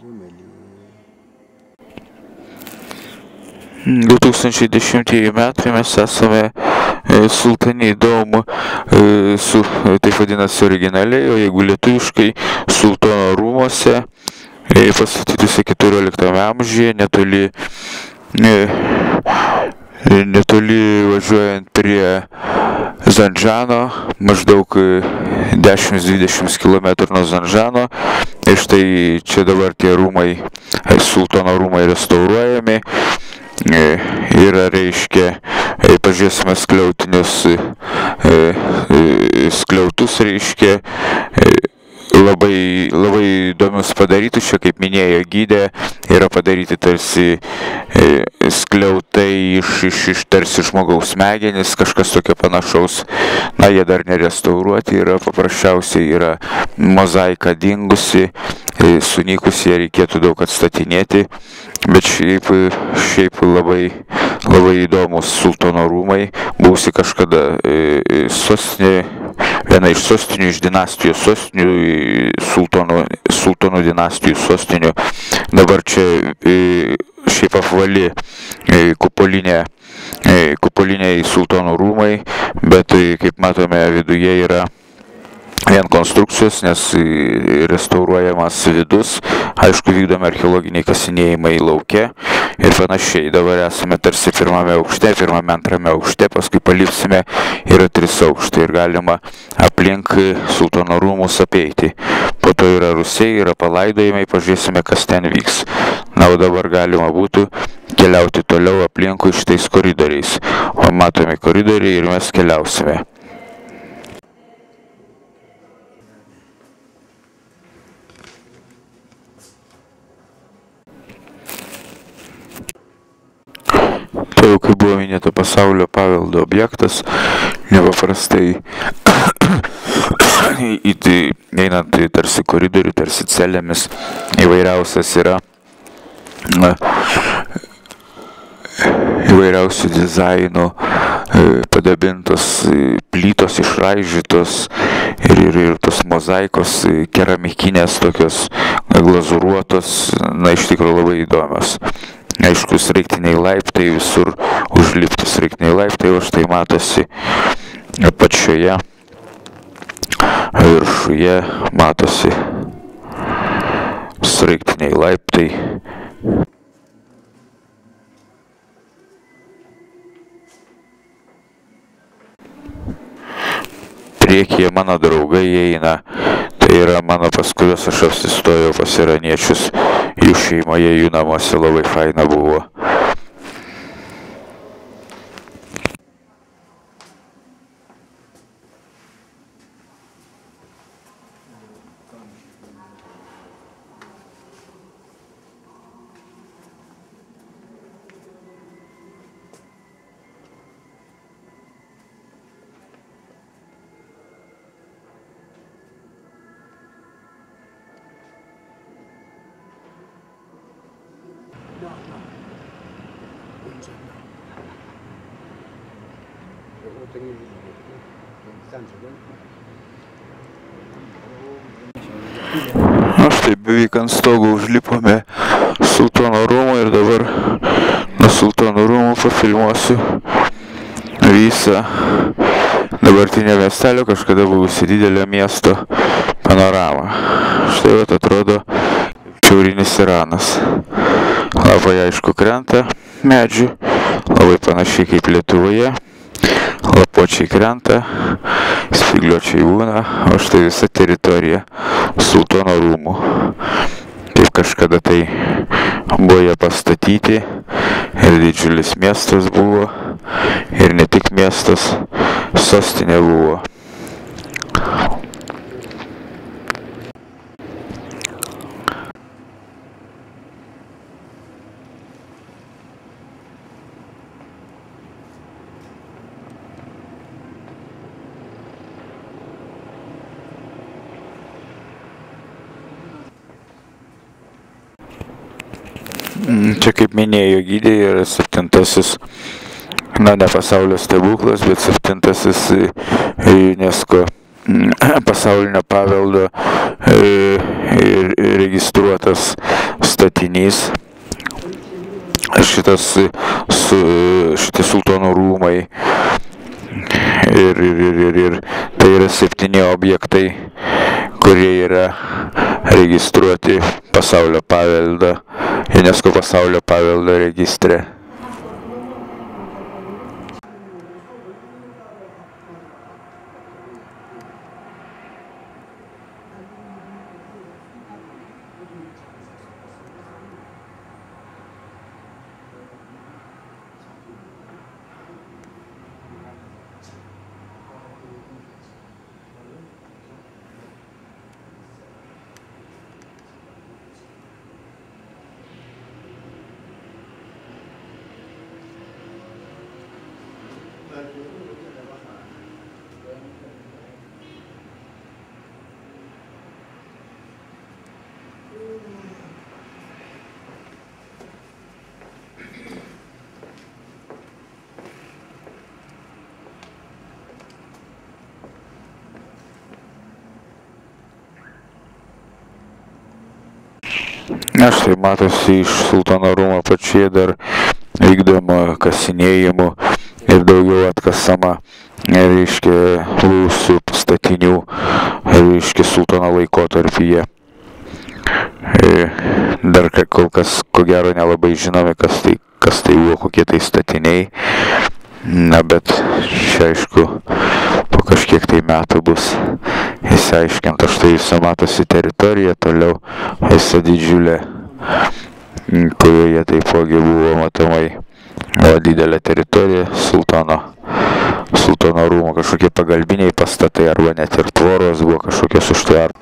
2010 metai mes esame Sultani Dome su, taip vadinasi originaliai, o jeigu lietuviškai Sultono rūmuose, pastatytusi 14 amžiuje, netoli važiuojant prie Zandžano, maždaug 10-20 km nuo Zandžano. Ir štai čia dabar tie rūmai, Sultono rūmai restauruojami. Yra, reiškia, pažiūrėsime skliautus, reiškia, labai įdomius padarytus, čia kaip minėjo gidė, yra padaryti tarsi skliautai iš tarsi žmogaus smegenis, kažkas tokio panašaus. Na, jie dar nerestauruoti, yra paprasčiausiai yra mozaika dingusi, sunykusi, ją reikėtų daug atstatinėti, bet šiaip labai įdomus Sultono rūmai, buvusi kažkada sostinė, viena iš sostinių, iš dinastijos sostinių, Sultonų dinastijų sostinių. Dabar čia šiaip apvali kupoliniai Sultonų rūmai, bet kaip matome viduje yra vien konstrukcijos, nes restauruojamas vidus, aišku, vykdomi archeologiniai kasinėjimai lauke ir panašiai. Dabar esame tarsi pirmame aukšte, antrame aukšte, paskui palipsime, yra 3 aukštai ir galima aplink Sultono rūmus apeiti. Po to yra rūsiai, yra palaidojimai, pažiūrėsime, kas ten vyks. Na, o dabar galima būtų keliauti toliau aplinkui šitais koridoriais. O matome koridoriai ir mes keliausime. Tai jau, kaip buvo minėta, pasaulio paveldo objektas, nepaprastai einant tarsi koridorių, tarsi celėmis, įvairiausias yra įvairiausių dizainų padabintos plytos, išraižytos ir tos mozaikos keramikinės, tokios glazūruotos, na, iš tikrųjų labai įdomios. Aišku, sraigtiniai laiptai, visur užlipti sraigtiniai laiptai, o štai matosi apačioje, viršuje matosi sraigtiniai laiptai. Priekyje mano draugai eina, tai yra mano, pas kuriuos aš apsistojau pas iraniečius, jų šeimoje, jų namuose, labai faina buvo. Štai beveik ant stogo užlipome Sultono rūmų ir dabar nuo Sultono rūmų pafilmuosiu visą dabartinio miestelio, kažkada buvusi didelio miesto panoramą. Štai vat atrodo šiaurinis Iranas. Labai aišku krenta medžių, labai panašiai kaip Lietuvoje. Lapuočiai krenta, spygliuočiai būna, o štai visa teritorija Sultono rūmų. Kaip kažkada tai buvo jie pastatyti ir didžiulis miestas buvo, ir ne tik miestas, sostinė buvo. Čia, kaip minėjo gidė, yra 7-asis, na, ne pasaulio stebuklas, bet 7-asis UNESCO pasaulinio paveldo registruotas statinys. Šitie sultonų rūmai ir tai yra 7 objektai, kurie yra registruoti pasaulio paveldo, UNESCO pasaulio paveldo registre. Štai matosi iš sultono rūmų pačioje dar vykdoma kasinėjimų ir daugiau atkasama, reiškia, buvusių statinių, reiškia, sultono laikotarpyje. Dar kol kas, ko gero, nelabai žinome, kas tai buvo, kokie tai statiniai. Na, bet čia, aišku, po kažkiek tai metų bus išsiaiškinta. Štai visa matosi teritorija, toliau visa didžiulė, kurioje taipogi buvo matomai didelė teritorija sultono rūmų, kažkokie pagalbiniai pastatai arba net ir tvoros buvo kažkokios užtvertos.